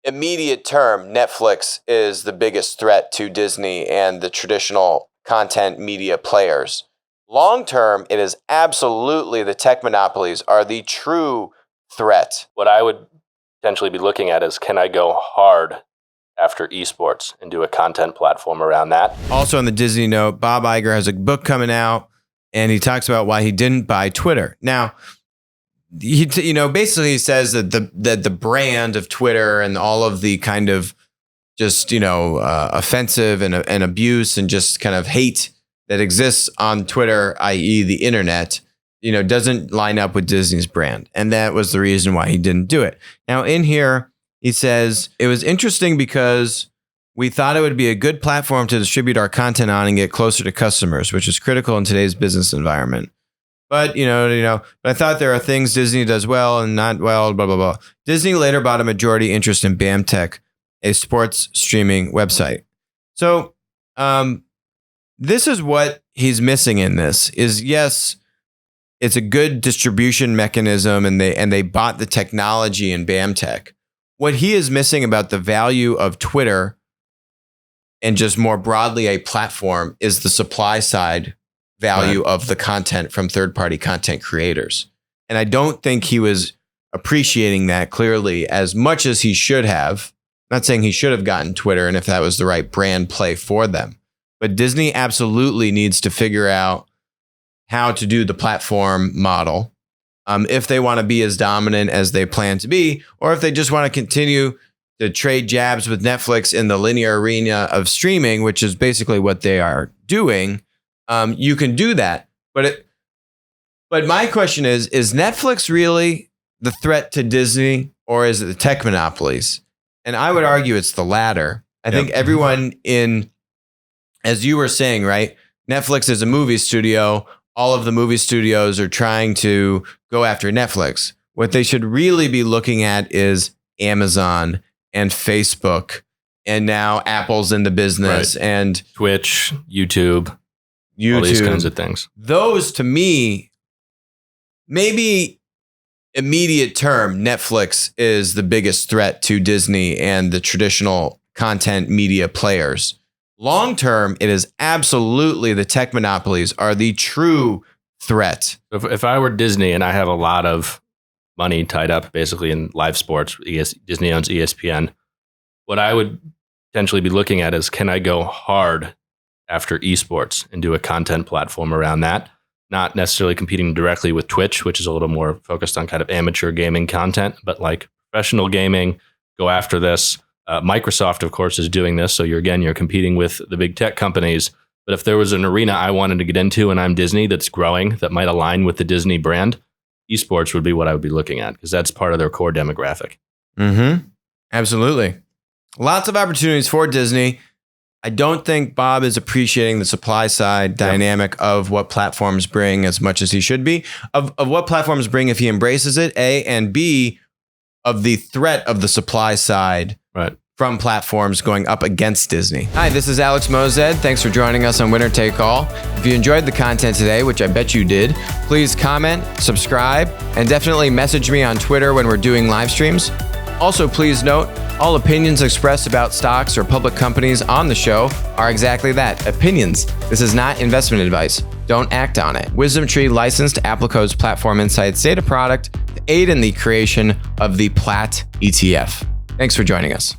immediate term, Netflix is the biggest threat to Disney and the traditional content media players. Long term, it is absolutely the tech monopolies are the true threat. What I would potentially be looking at is, can I go hard after eSports and do a content platform around that? Also on the Disney note, Bob Iger has a book coming out, and he talks about why he didn't buy Twitter. Now, he basically says that the brand of Twitter and all of the kind of just offensive and abuse and just kind of hate that exists on Twitter, i.e. the internet, doesn't line up with Disney's brand. And that was the reason why he didn't do it. Now in here, he says, it was interesting because we thought it would be a good platform to distribute our content on and get closer to customers, which is critical in today's business environment. But, but I thought there are things Disney does well and not well, blah, blah, blah. Disney later bought a majority interest in BAMTech, a sports streaming website. So this is what he's missing in this is, yes, it's a good distribution mechanism and they bought the technology in BAMTech. What he is missing about the value of Twitter and just more broadly a platform is the supply side value of the content from third-party content creators. And I don't think he was appreciating that clearly as much as he should have. Not saying he should have gotten Twitter and if that was the right brand play for them. But Disney absolutely needs to figure out how to do the platform model if they want to be as dominant as they plan to be, or if they just want to continue to trade jabs with Netflix in the linear arena of streaming, which is basically what they are doing. You can do that. But my question is Netflix really the threat to Disney, or is it the tech monopolies? And I would argue it's the latter. I think everyone as you were saying, right? Netflix is a movie studio. All of the movie studios are trying to go after Netflix. What they should really be looking at is Amazon and Facebook, and now Apple's in the business, and Twitch, YouTube, all these kinds of things. Those, to me, maybe immediate term, Netflix is the biggest threat to Disney and the traditional content media players. Long term, it is absolutely the tech monopolies are the true threat. If I were Disney and I have a lot of money tied up basically in live sports, Disney owns ESPN, what I would potentially be looking at is, can I go hard after eSports and do a content platform around that? Not necessarily competing directly with Twitch, which is a little more focused on kind of amateur gaming content, but like professional gaming, go after this. Microsoft, of course, is doing this. So you're competing with the big tech companies. But if there was an arena I wanted to get into and I'm Disney that's growing, that might align with the Disney brand, eSports would be what I would be looking at because that's part of their core demographic. Mm-hmm. Absolutely. Lots of opportunities for Disney. I don't think Bob is appreciating the supply side dynamic of what platforms bring as much as he should be, of what platforms bring if he embraces it, A, and B, of the threat of the supply side from platforms going up against Disney. Hi, this is Alex Mozed. Thanks for joining us on Winner Take All. If you enjoyed the content today, which I bet you did, please comment, subscribe, and definitely message me on Twitter when we're doing live streams. Also, please note, all opinions expressed about stocks or public companies on the show are exactly that, opinions. This is not investment advice. Don't act on it. WisdomTree licensed Applico's Platform Insights data product to aid in the creation of the PLAT ETF. Thanks for joining us.